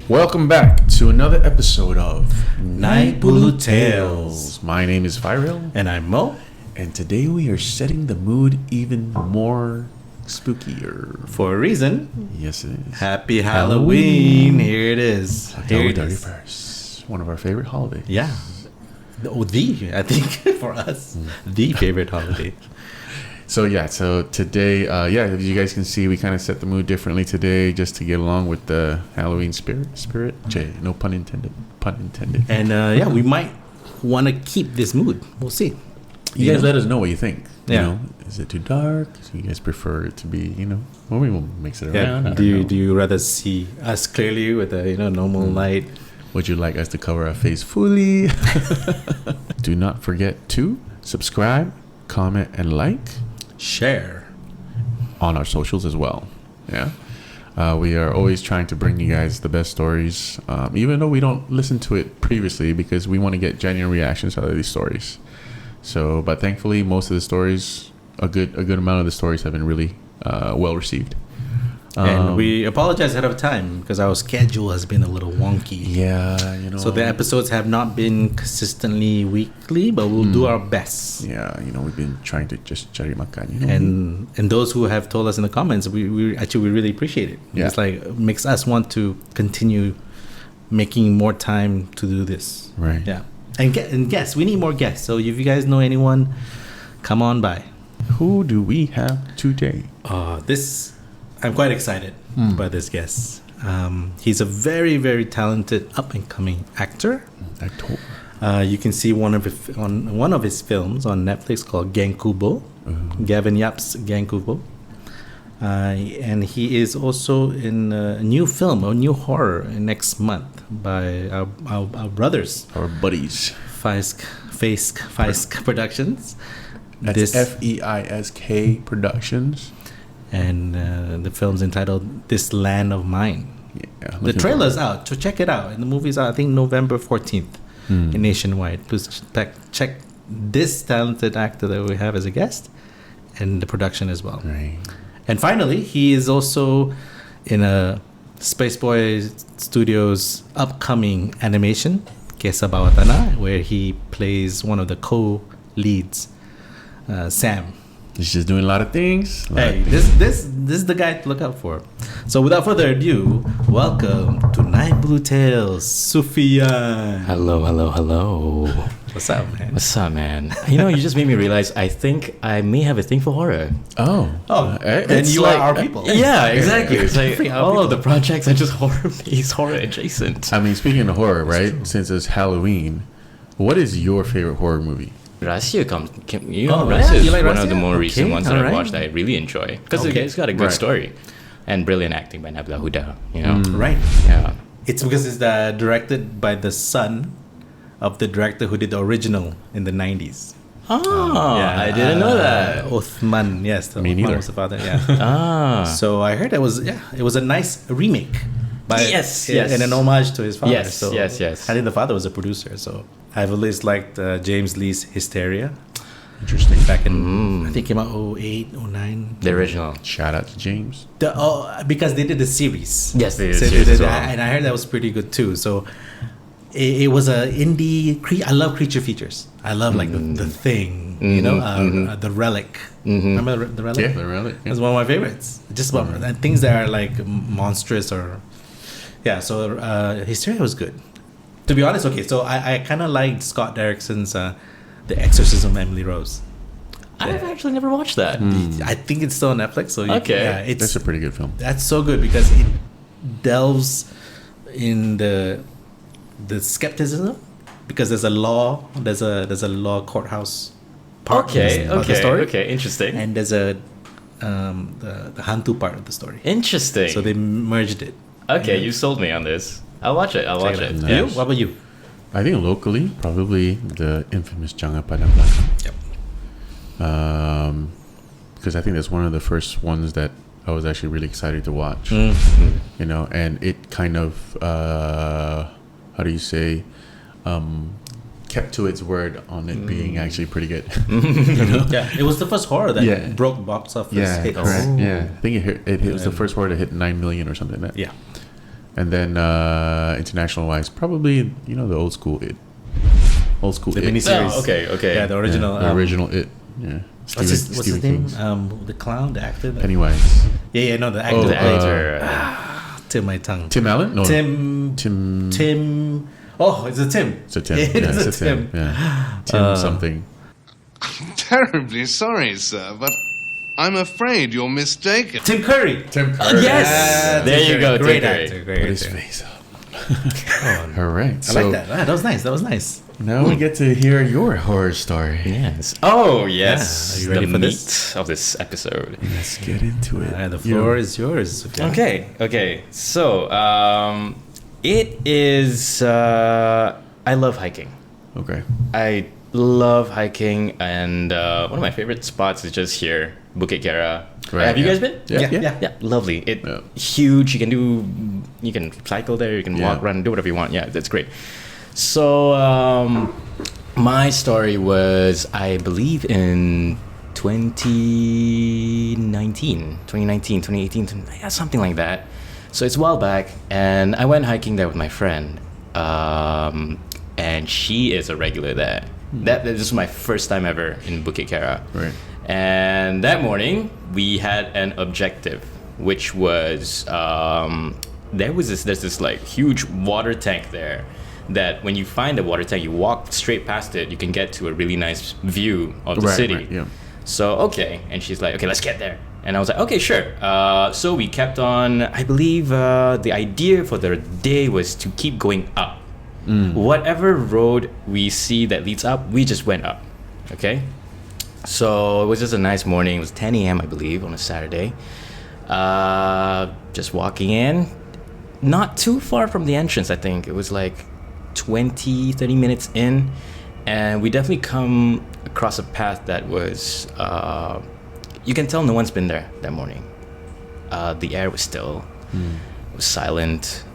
Welcome back to another episode of Naik Bulu Tales. My name is Fairil. And I'm Moe. And today we are setting the mood even more spookier. For a reason. Yes, it is. Happy Halloween. Here it is. Here October it is. 31st. One of our favorite holidays. Yeah. I think for us, the favorite holiday. So today, as you guys can see, we kind of set the mood differently today just to get along with the Halloween spirit. Jay, no pun intended. And we might want to keep this mood. We'll see. You guys let us know what you think. Yeah. You know, is it too dark? Do you guys prefer it to be, well, we will mix it around. Yeah. Do you rather see us clearly with a normal light? Would you like us to cover our face fully? Do not forget to subscribe, comment, and like. Share on our socials as well. Yeah. We are always trying to bring you guys the best stories, even though we don't listen to it previously because we want to get genuine reactions out of these stories. So, but thankfully, most of the stories, a good amount of the stories have been really well received. And we apologize ahead of time because our schedule has been a little wonky. Yeah, So the episodes have not been consistently weekly, but we'll do our best. Yeah, we've been trying to just cari makan. And those who have told us in the comments, we really appreciate it. Yeah. It's like makes us want to continue making more time to do this. Right. Yeah. And guests, we need more guests. So if you guys know anyone, come on by. Who do we have today? I'm quite excited by this guest. He's a very, very talented up-and-coming actor. You can see one of his films on Netflix called Gang Kubo, Gavin Yap's Gang Kubo. And he is also in a new film, a new horror next month by our brothers. Our buddies. Feisk Productions. That's Feisk Productions. And the film's entitled This Land of Mine. Yeah, the trailer's out, so check it out. And the movie's out, I think, November 14th in nationwide. Please check this talented actor that we have as a guest and the production as well. Right. And finally, he is also in a Space Boy Studios upcoming animation, Kesa Bawah Tanah, where he plays one of the co-leads, Sam. He's just doing a lot of things. This is the guy to look out for. So without further ado, welcome to Naik Bulu Tales, Sufiyan. Hello. What's up, man? You just made me realize I think I may have a thing for horror. And you are our people. Yeah, exactly. It's like all of the projects are just horror-based, horror adjacent. I mean, speaking of horror, right? Since it's Halloween, what is your favorite horror movie? Rahsia Rahsia is like one Rahsia? of the more recent Okay, ones that I've alright. watched that I really enjoy. Because it's got a good story. And brilliant acting by Nabila Huda, Right. Yeah. It's because it's directed by the son of the director who did the original in the 90s. I didn't know that. Uthman, yes. Me Uthman neither. was the father, yeah. So I heard it was a nice remake. Yes. And an homage to his father. Yes. I think the father was a producer, so I've always liked James Lee's Hysteria. Interesting. Back in, I think it came out 08, 09. The original. Shout out to James. Because they did the series. Yes, they did So the series as well. and I heard that was pretty good too. So it was a indie. I love creature features. I love like the Thing, the Relic. Remember the Relic? Yeah, the Relic. Yeah. It's one of my favorites. Just about things that are like monstrous or So Hysteria was good. To be honest, okay. So I kind of liked Scott Derrickson's The Exorcism of Emily Rose. I've actually never watched that. I think it's still on Netflix. So That's a pretty good film. That's so good because it delves in the skepticism because there's a law courthouse part of the story. Okay, interesting. And there's a the hantu part of the story. Interesting. So they merged it. Okay, you sold me on this. I'll watch it. Nice. You? What about you? I think locally, probably the infamous Jangan Pada Belakang. Yep. Because I think that's one of the first ones that I was actually really excited to watch. And it kind of, how do you say, kept to its word on it being actually pretty good. Yeah, it was the first horror that broke box office hits. Correct. Yeah, I think it was the first horror to hit 9 million or something like that. Yeah. And then international wise, probably the old school It. Old school The It. miniseries. Oh, okay. Yeah, the original. The original It. Yeah. What's his name? King's. The clown, the actor. Pennywise. Yeah, no, the actor. The actor. Tim, my tongue. Tim Allen? No. Tim. Oh, it's a Tim. It's a Tim. Yeah, Yeah, it's it's a a Tim. Yeah. Tim something. Terribly sorry, sir, but I'm afraid you're mistaken. Tim Curry. Tim Curry. Yes! There you go, Great Tim Curry. actor. Put Great his actor. face up. All right. I like that. That was nice. That was nice. Now we get to hear your horror story. Yes. Oh, yes. Yeah. Are you ready the for meat this? of this episode. Let's get into it. The floor is yours. Sufiyan. Okay. So, it is. I love hiking. Okay. I love hiking, and one of my favorite spots is just here, Bukit Kiara. Right, Have you yeah. guys been? Yeah. Lovely. Yeah. Huge. You can cycle there. You can walk, Yeah. run, do whatever you want. Yeah, that's great. So my story was, I believe, in 2018, yeah, something like that. So it's a while back, and I went hiking there with my friend, and she is a regular there. This was my first time ever in Bukit Kiara. Right. And that morning, we had an objective, which was there's this like huge water tank there. That when you find the water tank, you walk straight past it, you can get to a really nice view of the city. Right, yeah. So okay, and she's like, okay, let's get there. And I was like, okay, sure. So we kept on. I believe the idea for the day was to keep going up. Whatever road we see that leads up, we just went up. Okay. So it was just a nice morning. It was 10 a.m. I believe on a Saturday. Just walking in, not too far from the entrance. I think it was like 20-30 minutes in, and we definitely come across a path that was you can tell no one's been there that morning. The air was still, it was silent.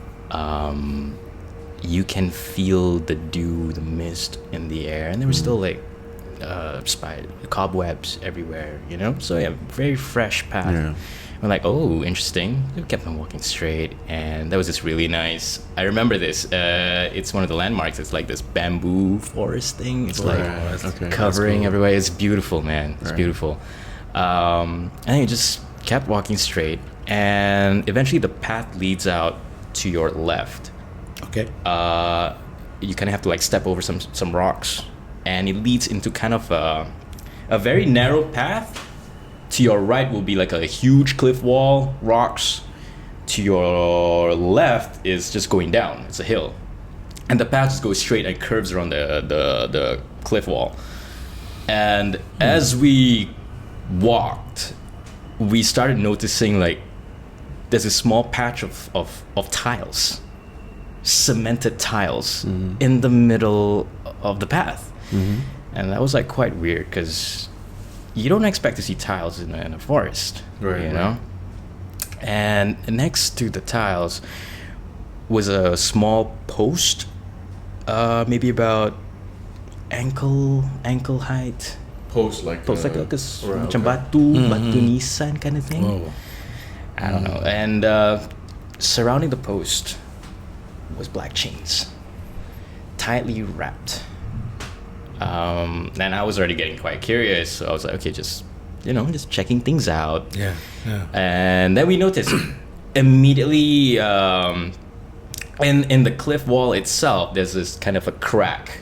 You can feel the dew, the mist in the air, and there was still like cobwebs everywhere, so yeah, very fresh path. Yeah. We're like, oh, interesting. We kept on walking straight, and that was just really nice. I remember this. It's one of the landmarks. It's like this bamboo forest thing. It's like Okay. covering cool. everywhere. It's beautiful, man. It's beautiful. And you just kept walking straight, and eventually the path leads out to your left. Okay. You kind of have to like step over some rocks, and it leads into kind of a very narrow path. To your right will be like a huge cliff wall, rocks. To your left is just going down. It's a hill, and the path just goes straight and curves around the cliff wall. And as we walked, we started noticing like there's a small patch of tiles, cemented tiles in the middle of the path, and that was like quite weird because you don't expect to see tiles in a forest, Right, know. And next to the tiles was a small post, maybe about ankle height. Post like Post like a macam batu nisan kind of thing. Whoa. I don't know. And surrounding the post was black chains, tightly wrapped. And I was already getting quite curious, so I was like, okay, just checking things out. Yeah. And then we noticed immediately in the cliff wall itself, there's this kind of a crack,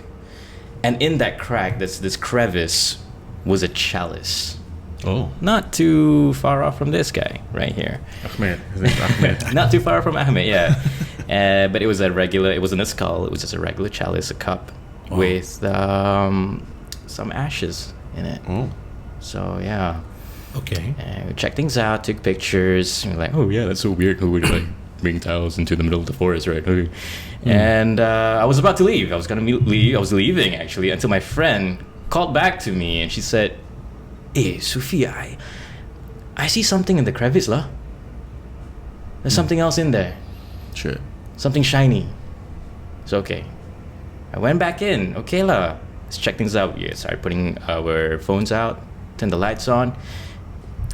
and in that crack, this crevice was a chalice. Oh. Not too far off from this guy right here. Ahmed. His name's Ahmed. Not too far from Ahmed, yeah. But it was it wasn't a skull, it was just a regular chalice, a cup with some ashes in it. Oh. So yeah. Okay. And we checked things out, took pictures, and we're like, oh yeah, that's so weird. Who would like bring tiles into the middle of the forest, right? Okay. And I was about to leave. I was leaving actually, until my friend called back to me and she said, "Hey, Sufi, I see something in the crevice lah. There's something else in there. Shit. Something shiny." So okay. I went back in. Okay lah. Let's check things out. We started putting our phones out, turned the lights on.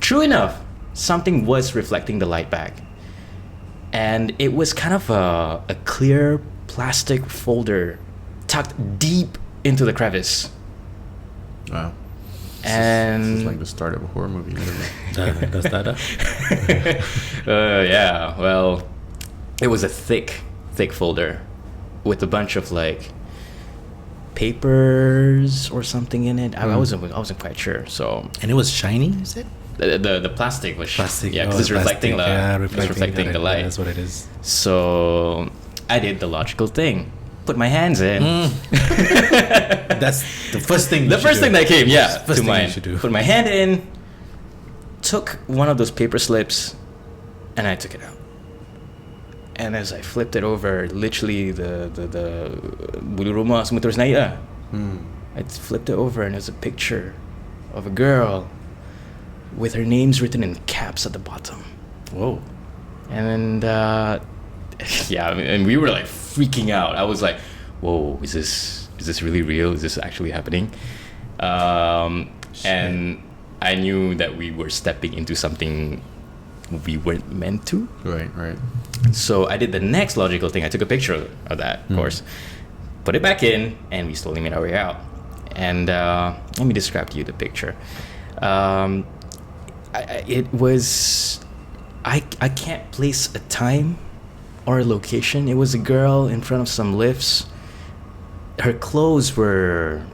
True enough, something was reflecting the light back. And it was kind of a clear plastic folder tucked deep into the crevice. Wow. And This is like the start of a horror movie. Literally. yeah, well, it was a thick folder with a bunch of like papers or something in it. I wasn't quite sure. So And it was shiny, you said? the plastic was Plastic. yeah, because it's reflecting reflecting the light. That's what it is. So I did the logical thing. Put my hands in. That's the first thing. The first thing that came, First to thing you mind. should do. Put my hand in, took one of those paper slips, and I took it out. And as I flipped it over, literally the bulu rumah semua terus naik lah. I flipped it over, and there's a picture of a girl with her names written in caps at the bottom. Whoa. And yeah, I mean, and we were like freaking out. I was like, "Whoa, is this really real? Is this actually happening?" And I knew that we were stepping into something we weren't meant to. Right. So I did the next logical thing. I took a picture of that, of course, put it back in, and we slowly made our way out. And let me describe to you the picture. It was, I can't place a time or a location. It was a girl in front of some lifts. Her clothes were,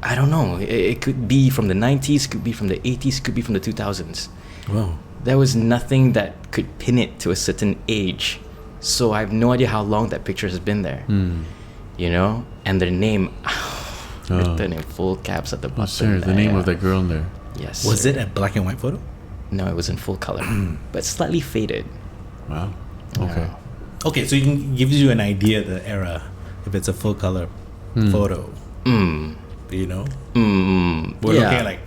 I don't know, it could be from the 90s, could be from the 80s, could be from the 2000s. Wow. There was nothing that could pin it to a certain age. So I have no idea how long that picture has been there. You know? And their name written in full caps at the bottom. Sir, the name of that girl in there. Yes. Was sir. it a black and white photo? No, it was in full color, but slightly faded. Wow. Okay. Okay, so you can give you an idea of the era if it's a full color photo. You know? We're looking at like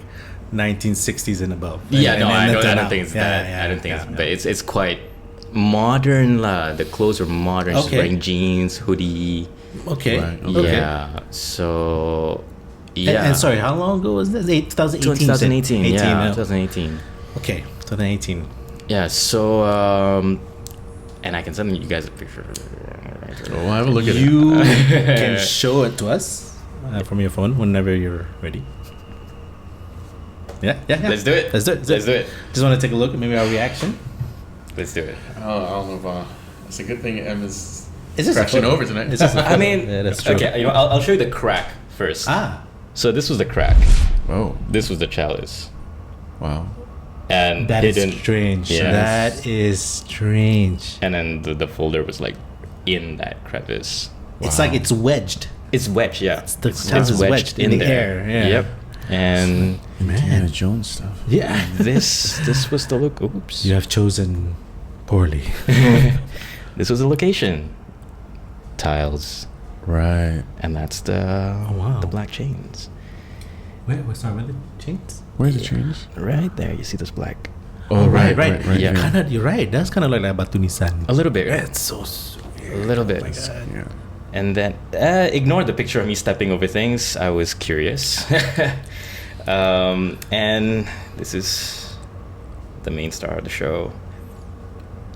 1960s and above. Yeah, And- no, and I then don't think it's that. Yeah, I don't think yeah, it's, but it's quite modern lah. The clothes are modern. She's Okay. wearing jeans, hoodie. Okay. Right, okay. Yeah. So yeah. And sorry, how long ago was this? 2018. 2018. 18, Yeah, no? 2018. Okay, 2018. Yeah. So and I can send you guys a picture. So we'll have a look at it. You can show it to us from your phone whenever you're ready. Yeah. Let's do it. Let's do it. Just want to take a look at maybe our reaction. Let's do it. Oh, I don't know if it's a good thing Em is It's just a crashing photo. over tonight. It's just a I mean, yeah, that's true. okay. You know, I'll show you the crack first. So this was the crack. Whoa. This was the chalice. Wow. And That is hidden. strange. Yes. That is strange. And then the folder was like in that crevice. It's like it's wedged. It's wedged, yeah. The chalice is wedged in the there. air, yeah. Yep. And Indiana Jones stuff. Yeah. this was the look. Oops. You have chosen poorly. This was the location. Tiles. Right. And that's the wow. the black chains. Wait, sorry, where the chains? Where's the chains? Right there. You see those black. Oh, right. Yeah. Kinda, you're right. That's kind of like Batu Nisan. A little bit, right? That's so weird. A little bit. Yeah. And then ignore the picture of me stepping over things. I was curious. And this is the main star of the show.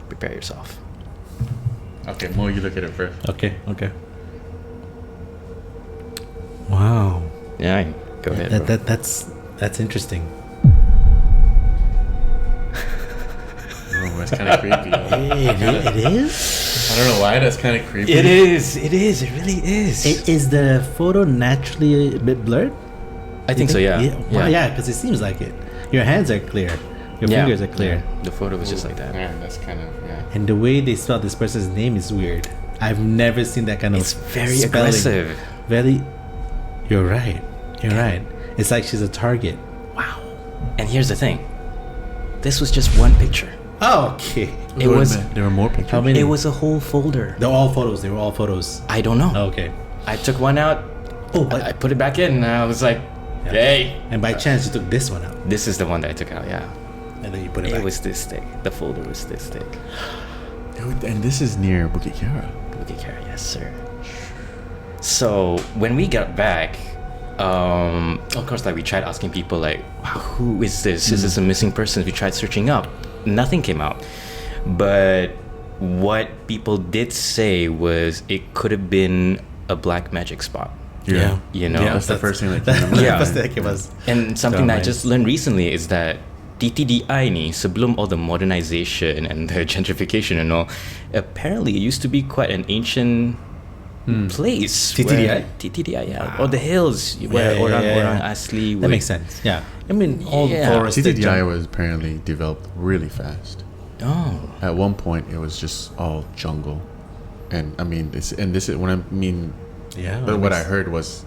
Prepare yourself. Okay, Mo, you look at it first. Okay. Wow. Yeah, go ahead. bro. That's interesting. Oh, that's kind of creepy. It is? I don't know why that's kind of creepy. It is. It really is. Is the photo naturally a bit blurred? I think so. Yeah. Yeah, because it seems like it. Your hands are clear. Your fingers are clear. Yeah. The photo was just like that. Yeah, that's kind of And the way they spell this person's name is weird. I've never seen that kind of It's very spelling. aggressive. Very. You're right. It's like she's a target. Wow. And here's the thing. This was just one picture. Oh, okay. It was. There were more pictures. How many? It was a whole folder. They're all photos. They were all photos. I don't know. Oh, okay. I took one out. Oh, but I put it back in, and I was like, "Hey, and by chance you took this one out, this is the one that I took out." Yeah. and then you put it back. It was this thick. The folder was this thick. Dude, and this is near Bukit Kiara. Bukit Kiara, yes, sir. So when we got back, of course, like we tried asking people, like, "Who is this? Is this a missing person?" We tried searching up. Nothing came out. But what people did say was it could have been a black magic spot. Yeah. You know? That's the first thing that came to mind. Yeah. First thing that was. And something that I just learned recently is that TTDI ni, sebelum all the modernization and the gentrification and all, apparently it used to be quite an ancient place. TTDI? TTDI, yeah. Or the hills where orang-orang asli. That makes sense. Yeah. I mean, all forested. TTDI was apparently developed really fast. Oh. At one point, it was just all jungle. And I mean, this is what I mean. Yeah. But what I heard was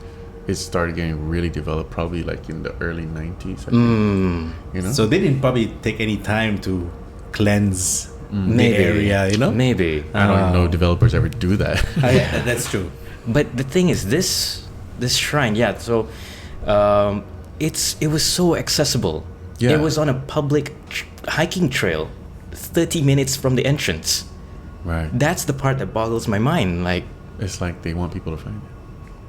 it started getting really developed probably like in the early 90s, I think. You know? So they didn't probably take any time to cleanse the area, you know? Maybe. I don't know developers ever do that. Yeah, that's true. But the thing is, this shrine, yeah. So, it was so accessible. Yeah. It was on a public hiking trail, 30 minutes from the entrance. Right. That's the part that boggles my mind. Like, It's like they want people to find it.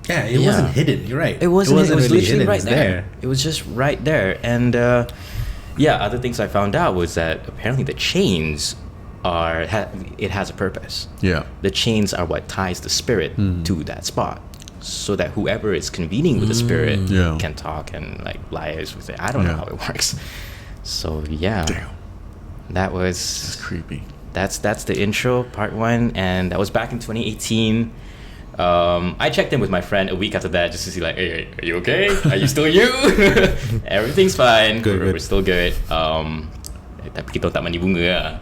Yeah, it wasn't hidden. You're right. it wasn't. It was really literally hidden. right It's there. It was just right there. And other things I found out was that apparently the chains it has a purpose. Yeah. The chains are what ties the spirit to that spot, so that whoever is convening with the spirit can talk and like liaise with it. I don't know how it works. So Damn. that was It's creepy. that's the intro, part 1, and that was back in 2018. I checked in with my friend a week after that just to see like, hey, are you okay? Are you still you? Everything's fine. We're still good. Tapi kita tak mandi bunga lah.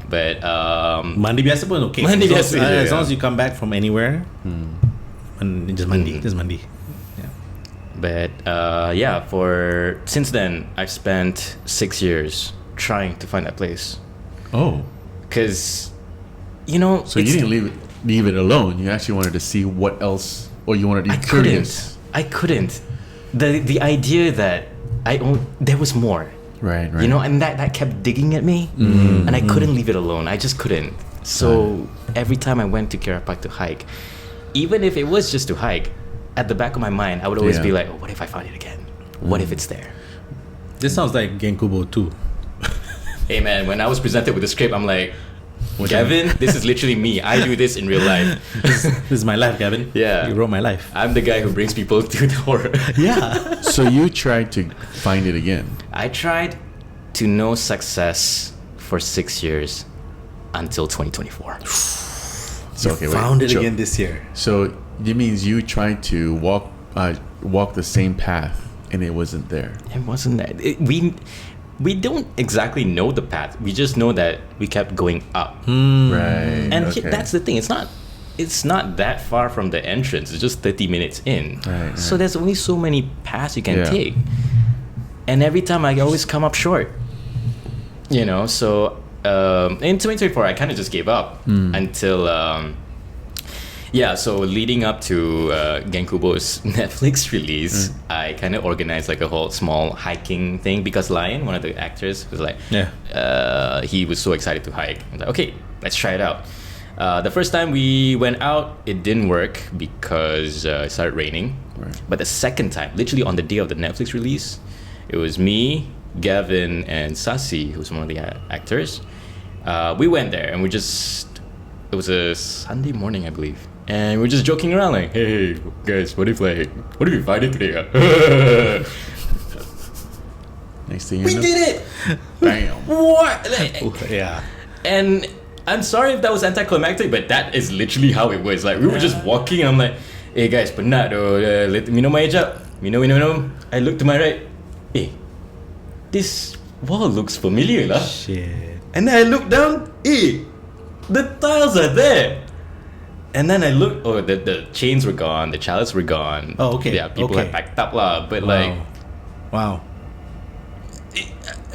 But mandi biasa pun okay. Mandi biasa je, as long as you come back from anywhere, just mandi. Yeah. But for since then I've spent 6 years trying to find that place. Oh. Because, you know, So you didn't leave it alone. You actually wanted to see what else, or you wanted to be curious. I couldn't. The idea that there was more. Right. You know, and that kept digging at me, and I couldn't leave it alone. I just couldn't. So every time I went to Kiara Park to hike, even if it was just to hike, at the back of my mind, I would always be like, oh, what if I find it again? What if it's there? This sounds like Genkubo too. Hey man, when I was presented with the script, I'm like, Gavin, this is literally me. I do this in real life. This is my life, Gavin. Yeah. You wrote my life. I'm the guy who brings people to the horror. Yeah. So you tried to find it again. I tried to no success for 6 years until 2024. So Found it again this year. So it means you tried to walk the same path and it wasn't there. It wasn't that. We don't exactly know the path. We just know that we kept going up. Right. And that's the thing. It's not that far from the entrance. It's just 30 minutes in. Right. So there's only so many paths you can take. And every time I always come up short. You know, so in 2024 I kind of just gave up until so leading up to Genkubo's Netflix release, I kind of organized like a whole small hiking thing because Lion, one of the actors, was like, he was so excited to hike. I was like, okay, let's try it out. The first time we went out, it didn't work because it started raining. Right. But the second time, literally on the day of the Netflix release, it was me, Gavin, and Sasi, who's one of the actors. We went there and it was a Sunday morning, I believe. And we're just joking around like, hey guys, what if we find it today? Next thing you We know, did it! bam. What? Yeah. And I'm sorry if that was anticlimactic, but that is literally how it was. Like we were just walking, I'm like, hey guys, penat doh, minum air jap. Minum. I look to my right. Hey, this wall looks familiar lah. Shit. And then I look down, the tiles are there. And then I look, the chains were gone, the chalice were gone. Oh, okay. Yeah, people had packed up lah. But Wow.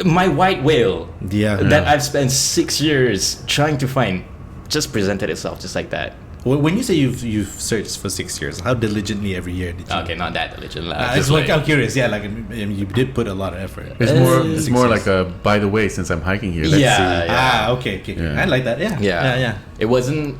My white whale that Yeah. I've spent 6 years trying to find just presented itself just like that. When you say you've searched for 6 years, how diligently every year did you? Okay, not that diligent lah. It's like I'm curious. Yeah, like you did put a lot of effort. It's more like a, by the way, since I'm hiking here, let's see. Okay. Yeah. I like that. Yeah. It wasn't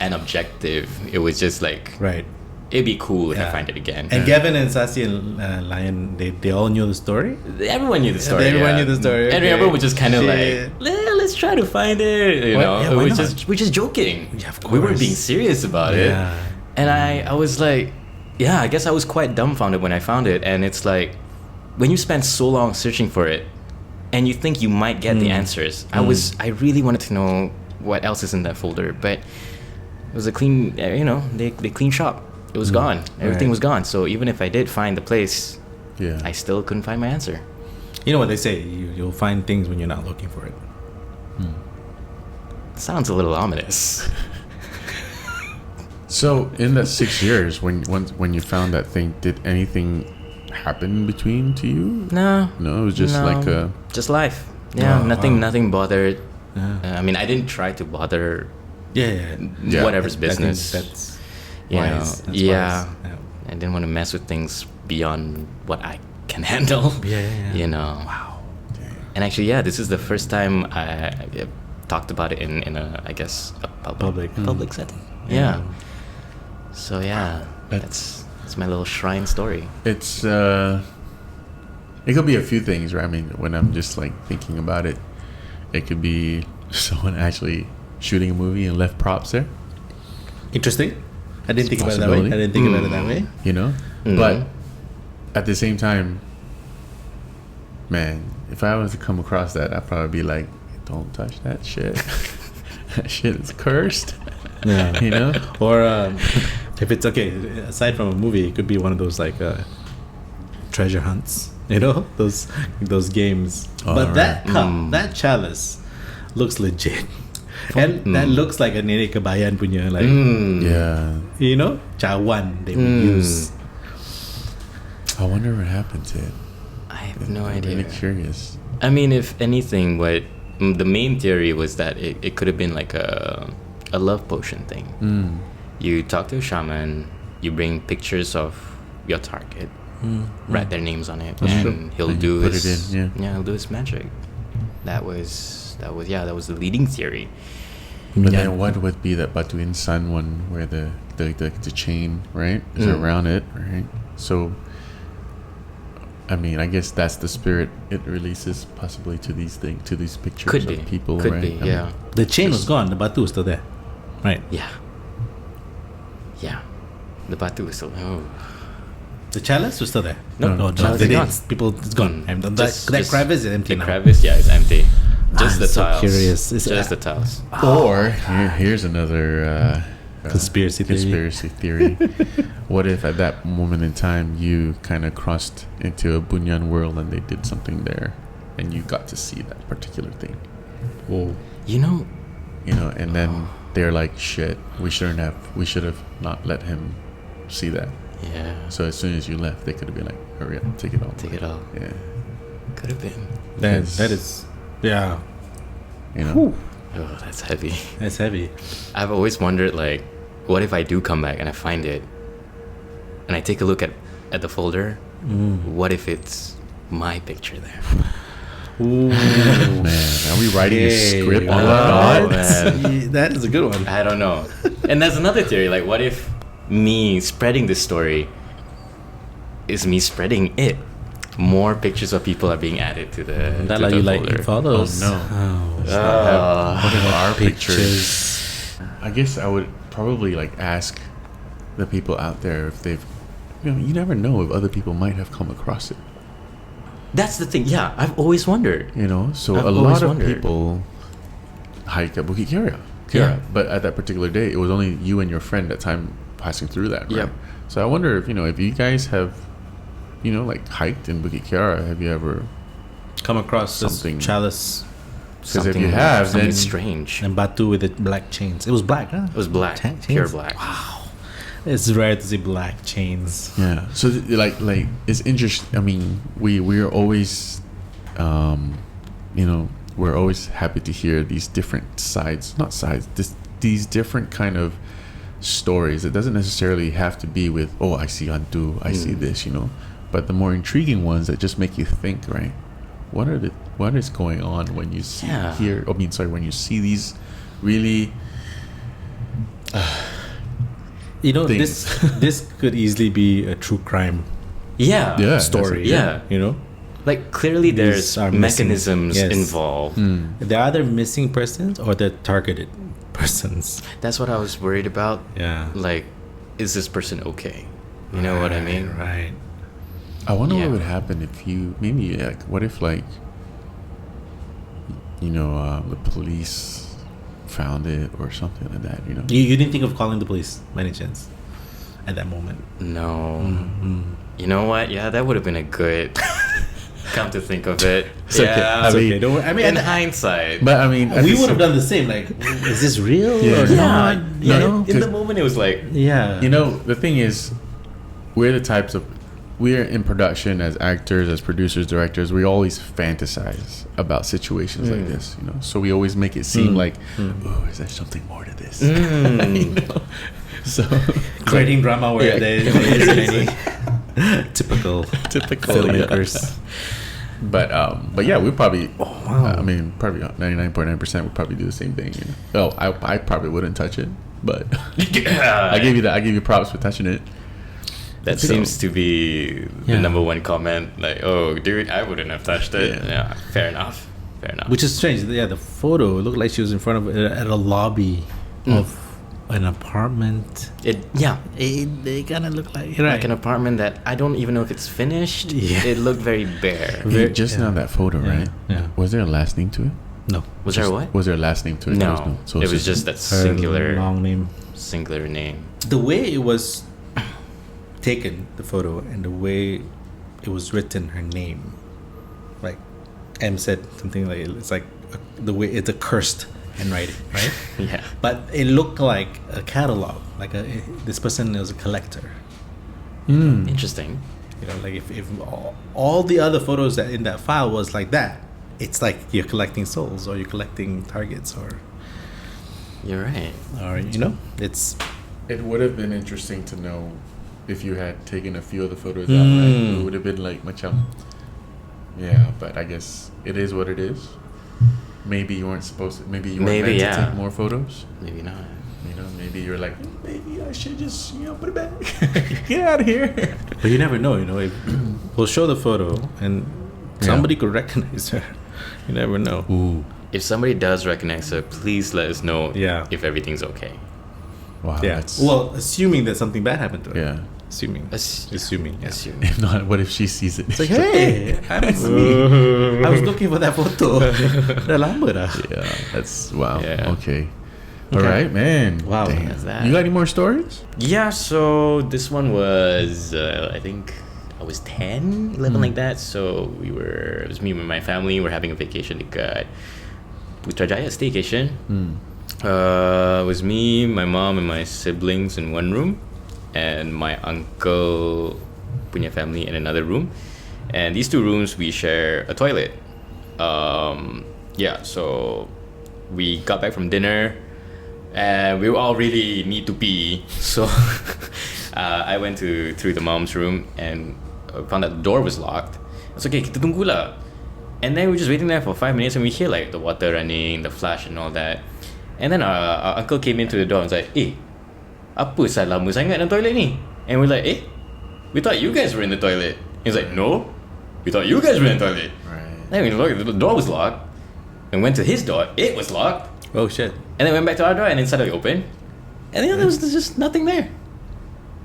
an objective. It was just like, Right. it'd be cool if I find it again. And Gavin and Sassy and Lion, they all knew the story. Everyone knew the story. Everyone knew the story. And okay. everyone was just kind of like, Shit. let's try to find it. You know, why we're just joking. Yeah, of We weren't course. being serious about it. And I was like, yeah, I guess I was quite dumbfounded when I found it. And it's like, when you spend so long searching for it, and you think you might get the answers, I really wanted to know what else is in that folder, but it was a clean, they clean shop. It was gone. Everything was gone. So even if I did find the place, I still couldn't find my answer. You know what they say, you'll find things when you're not looking for it. Sounds a little ominous. So in that 6 years, when you found that thing, did anything happen between to you? No, it was just like a just life. Yeah, nothing bothered. I mean, I didn't try to bother whatever's business. That's wise. That's yeah. wise. I didn't want to mess with things beyond what I can handle. You know. Wow. And actually, this is the first time I talked about it in a, I guess, a public setting. Yeah. So that's my little shrine story. It's it could be a few things, right? I mean, when I'm just like thinking about it, it could be someone actually shooting a movie and left props there. Interesting. I didn't think about it that way. You know, but at the same time, man, if I was to come across that, I'd probably be like, "Don't touch that shit. That shit is cursed." Yeah. You know, or if it's okay, aside from a movie, it could be one of those like treasure hunts. You know, those games. But that cup, that chalice, looks legit. And that looks like a Nene Kabayan punya, like, you know, cawan they would use. I wonder what happened to it. I have no I'm idea. really curious. I mean, if anything, what the main theory was that it could have been like a love potion thing. You talk to a shaman, you bring pictures of your target, write their names on it, and he'll do his he'll do his magic. That was the leading theory. But then what would be that Batuin Sun one where the chain, right, is around it, right? So I mean, I guess that's the spirit it releases possibly to these things, to these pictures of people, Could right? be, yeah. The chain was gone, the batu was still there. Right. Yeah. The batu was still. The chalice was still there. No, chalice is gone. People, it's gone. And that crevice is empty now. The crevice, it's empty. Just the so tiles. curious. Just the tiles. Or here's another conspiracy theory. What if at that moment in time you kind of crossed into a Bunyan world and they did something there, and you got to see that particular thing? Whoa. You know, and then they're like, shit, we should have not let him see that. Yeah. So as soon as you left, they could have been like, hurry up, take it all. Take it all. Yeah. Could have been. That is, yeah. You know. Oh, that's heavy. That's heavy. I've always wondered, like, what if I do come back and I find it, and I take a look at the folder? What if it's my picture there? Ooh. Man, are we writing a script on Oh, that? man. That is a good one. I don't know. And there's another theory, like, what if me spreading this story is me spreading it? More pictures of people are being added to the That to like the you like folder. you follows. Oh, no. What if our pictures? I guess I would probably like ask the people out there if they've, you never know if other people might have come across it. That's the thing. Yeah, I've always wondered. So I've a always lot of wondered. people hike at Bukit Kiara. Yeah. But at that particular day, it was only you and your friend at time passing through that. Right? Yep. So I wonder if you guys have, like hiked in Bukit Kiara. Have you ever? Come across Something. this chalice Because if you have, something then strange. and batu with the black chains. It was black, huh? It was black, Chains? pure black. Wow. It's rare to see black chains. yeah. So like it's interesting. I mean, we're always, we're always happy to hear these different sides, not sides, these different kind of stories. It doesn't necessarily have to be with, oh, I see Antu, I see this, but the more intriguing ones that just make you think, right? What is going on when you see when you see these really this could easily be a true crime Yeah. Yeah. story. Yeah. You know? Like clearly These there's are missing. mechanisms Yes. involved. They're either missing persons or they're targeted persons. That's what I was worried about. Yeah. Like, is this person okay? You know what I mean? Right. I wonder Yeah. what would happen if you maybe like what if like the police found it or something like that. You didn't think of calling the police by any chance at that moment? No. Mm-hmm. You know what? Yeah, that would have been a good. Come to think of it, It's okay. yeah. I mean, Okay, don't worry. I mean, in hindsight, But I mean, we would have done the same. Like, is this real Yeah. or yeah, not? yeah. You know? In the moment, it was like, Yeah. The thing is, we're in production as actors, as producers, directors. We always fantasize about situations like this. So we always make it seem like, oh, is there something more to this? So creating drama where Yeah. there isn't any. Typical filmmakers. But yeah, we probably. wow. I mean, probably 99.9% would probably do the same thing. Oh, I probably wouldn't touch it, but I gave you props for touching it. that So- seems to be the Yeah. number one comment. Like, oh, dude, I wouldn't have touched it. Yeah. Yeah, fair enough. Which is strange. Yeah, the photo looked like she was in front of at a lobby of an apartment. They kind of look like Like an apartment that I don't even know if it's finished. Yeah. It looked very bare. Hey, just now that photo, Yeah. right? Yeah. Was there a last name to it? No, Was there what? Was there a last name to it? There was No, So it it's was just that her singular long name. name. The way it was taken, the photo, and the way it was written, her name, like M said something like it's like the way it's a cursed handwriting, right? Yeah. But it looked like a catalog, like this person was a collector. Interesting. Like if all the other photos that in that file was like that, it's like you're collecting souls or you're collecting targets or You're right. it's It would have been interesting to know if you had taken a few of the photos out. Right? It would have been like macam. Yeah, but I guess it is what it is. Maybe you weren't supposed to. Maybe you weren't meant to take more photos. Maybe not. Maybe you're like, maybe I should just put it back. Get out of here. But you never know, if we'll show the photo and somebody could recognize her. You never know. Ooh. If somebody does recognize her, please let us know Yeah. if everything's okay. Wow. Yeah. That's, Well, assuming that something bad happened to her. yeah. Assuming. Assuming. If not, what if she sees it? It's like, hey, I'm me. I was looking for that photo. Dah lama dah. Yeah. That's wow. Yeah. Okay. All right, man. Wow. Damn. That's that. You got any more stories? Yeah, so this one was, I think I was 10, 11 like that. So it was me and my family. We're having a vacation at Putrajaya, staycation. It was me, my mom, and my siblings in one room, and my uncle punya family in another room. And these two rooms, we share a toilet. So we got back from dinner, and we all really need to pee. So I went through the mom's room and found that the door was locked. It's okay, kita tunggu lah. And then we were just waiting there for 5 minutes, and we hear like the water running, the flash and all that. And then our uncle came into the door and was like, apa salah lama sangat dalam toilet ni? And we're like, we thought you guys were in the toilet. He was like, no, we thought you guys were in the toilet. Right. Then we looked, the door was locked, and went to his door, it was locked. Oh, shit. And then went back to our door, and then suddenly opened, and then there was just nothing there.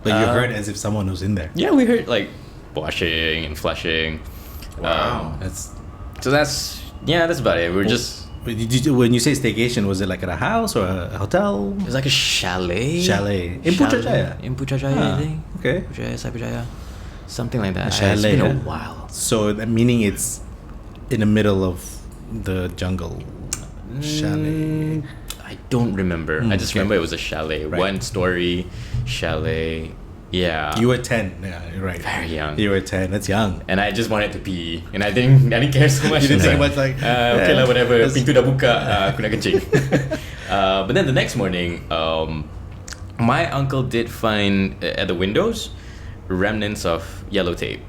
But you heard as if someone was in there. Yeah, we heard like washing and flushing. Wow. So that's about it. We're just, When you say staycation, was it like at a house or a hotel? it was like a chalet. In Putrajaya? In Putrajaya, I think. Okay. Putrajaya, Cyberjaya. Something like that. A chalet, It's been a huh? while. So that meaning it's in the middle of the jungle. Chalet. I don't remember. I just okay. remember it was a chalet. Right. 1-story chalet. Yeah. You were 10. Yeah, you're right. Very young. You were 10. That's young. And I just wanted to pee, and I didn't care so much. You didn't It's think much like, okay lah, whatever. that's- Pintu dah buka, aku nak kencing. But then the next morning, my uncle did find at the windows remnants of yellow tape.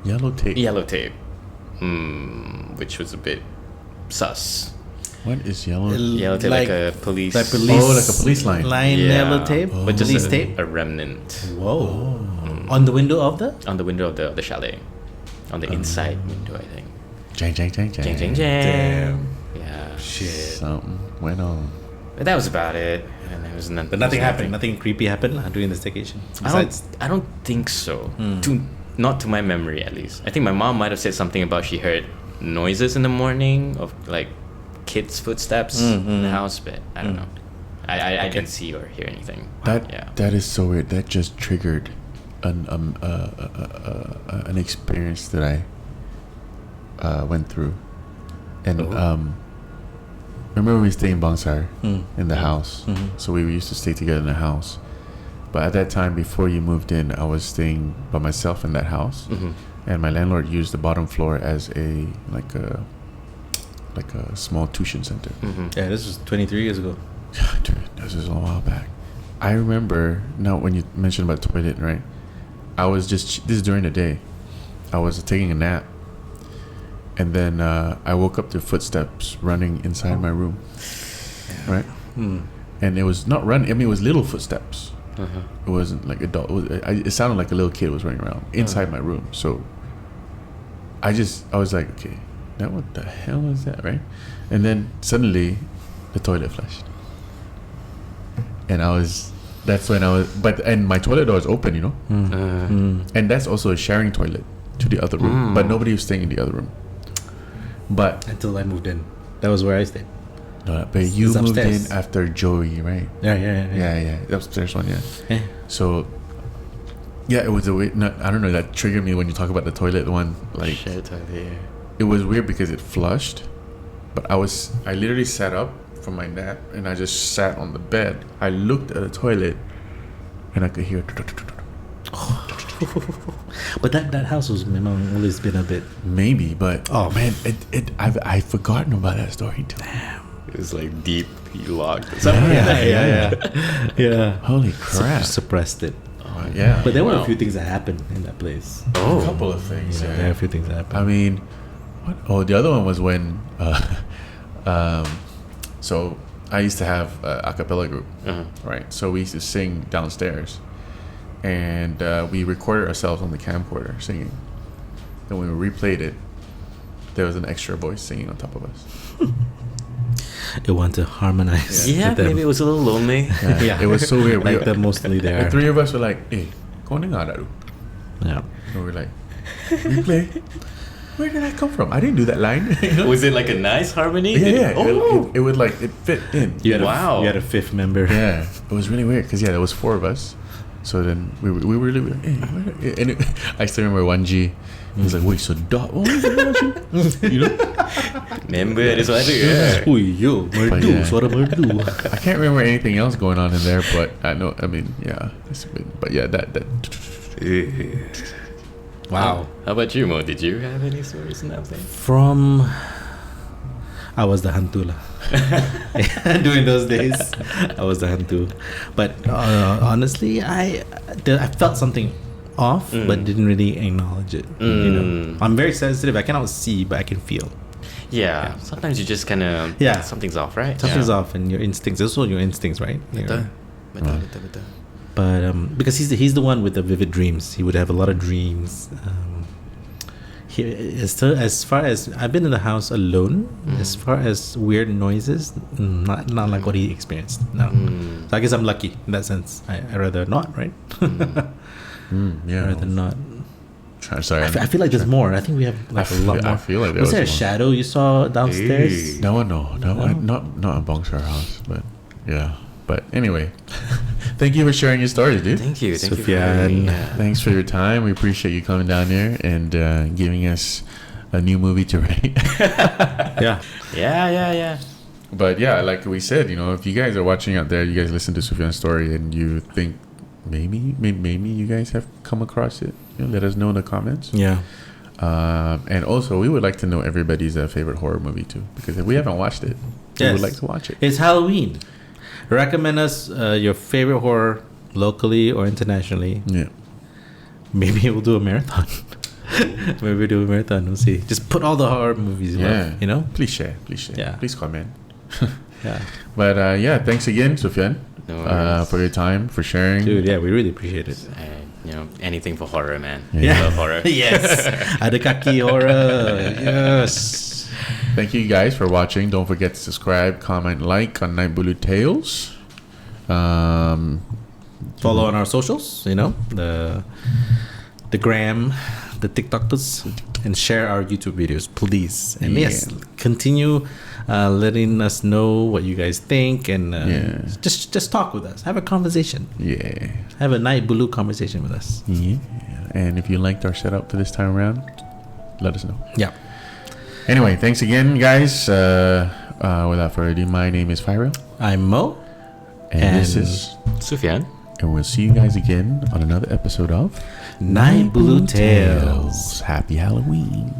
Yellow tape. Yellow tape, which was a bit sus. What is yellow? Yellow tape, like a police. Like police. Oh, like a police line. Yellow tape? but just police a, tape? a remnant Whoa. On the window of the? on the window of the chalet. on the inside window, I think. Jang. Jang. Yeah. Shit. Something went on. But that was about it. And there was But nothing happened. Nothing creepy happened during the staycation. I don't think so. Not to my memory, at least. I think my mom might have said something about she heard noises in the morning of like kids' footsteps in the house, but I don't know. I didn't see or hear anything. That is so weird. That just triggered an experience that I went through, and remember we stayed in Bangsar in the house, so we used to stay together in the house. But at that time, before you moved in, I was staying by myself in that house, and my landlord used the bottom floor as a small tuition center. Yeah, this was 23 years ago. Dude, this was a while back. I remember now when you mentioned about toilet, right? I was this is during the day. I was taking a nap, and then I woke up to footsteps running inside my room, right? And it was not running. I mean, it was little footsteps. It wasn't like adult. It sounded like a little kid was running around inside my room. So I was like, okay, now what the hell is that, right? And then suddenly, the toilet flushed. And and my toilet door was open, you know? And that's also a sharing toilet to the other room. But nobody was staying in the other room. But until I moved in. That was where I stayed. No, but you moved upstairs. in after Joey, right? Yeah. The upstairs one, yeah. So, yeah, it was a weird, I don't know, that triggered me when you talk about the toilet one. Like, Shared toilet, yeah. It was weird because it flushed, but I literally sat up from my nap and I just sat on the bed. I looked at the toilet and I could hear. But that house was always been a bit. Maybe, but oh man, I've forgotten about that story too. It was like deep, locked. Yeah. Holy crap! Suppressed it. Yeah. But there were a few things that happened in that place. A couple of things. Yeah, there are a few things that happened. I mean, what? Oh, the other one was when, so I used to have a cappella group, right? So we used to sing downstairs, and we recorded ourselves on the camcorder singing. Then when we replayed it, there was an extra voice singing on top of us. They want to harmonize. Yeah, maybe it was a little lonely. Yeah. It was so weird. Like they're mostly there. The three of us were like, "Hey, kau dengar tak tu?" Yeah. And we were like, "Replay? Where did that come from? I didn't do that line." You know? Was it like a nice harmony? Yeah. It would like it fit in. You had a fifth member. Yeah, it was really weird because there was four of us. So then we were really weird. Hey, and I still remember 1G. He was like, "Wait, so dot? Oh, you know?" Member ada suara ya. Ui, yo, merdu, suara merdu. I can't remember anything else going on in there, but I know. I mean, yeah, but yeah, that. Wow. How about you, Mo? Did you have any stories in that thing? I was the hantu lah. During those days, I was the hantu. But honestly, I felt something off, but didn't really acknowledge it. You know, I'm very sensitive. I cannot see, but I can feel. Yeah. Sometimes you just kind of something's off, right? Something's off, and your instincts. Those are your instincts, right? Betul. But because he's the one with the vivid dreams. He would have a lot of dreams. As far as I've been in the house alone, as far as weird noises, not like what he experienced. No. So I guess I'm lucky in that sense. I rather not, right? Yeah. Rather not. Sorry. I feel like there's more. I think we have like a lot more. I feel like was there a more. shadow you saw downstairs? No, not a Bongsar house, but yeah. But anyway, thank you for sharing your stories, dude. Thank you, Sufiyan. Thanks for your time. We appreciate you coming down here and giving us a new movie to rate. Yeah. But yeah, like we said, if you guys are watching out there, you guys listen to Sufiyan's story and you think maybe you guys have come across it, let us know in the comments. Yeah. And also, we would like to know everybody's favorite horror movie too, because if we haven't watched it, we would like to watch it. It's Halloween. Recommend us your favorite horror locally or internationally. Yeah. Maybe we'll do a marathon. We'll see. Just put all the horror movies you love, Please share. Yeah. Please comment. Yeah. But thanks again, Sufiyan, for your time, for sharing. Dude, yeah, we really appreciate it. You know, anything for horror, man. Yeah. I love horror. Yes. Adekaki horror. Yes. Thank you guys for watching. Don't forget to subscribe, comment, like on Naik Bulu Tales. Follow on our socials, you know, the gram, the TikToks, and share our YouTube videos, please. And yes, continue letting us know what you guys think, and just talk with us. Have a conversation. Yeah. Have a Naik Bulu conversation with us. Yeah. And if you liked our setup for this time around, let us know. Yeah. Anyway, thanks again, guys. Without further ado, my name is Fairil. I'm Moe. And this is Sufiyan. And we'll see you guys again on another episode of Naik Bulu Tales. Happy Halloween.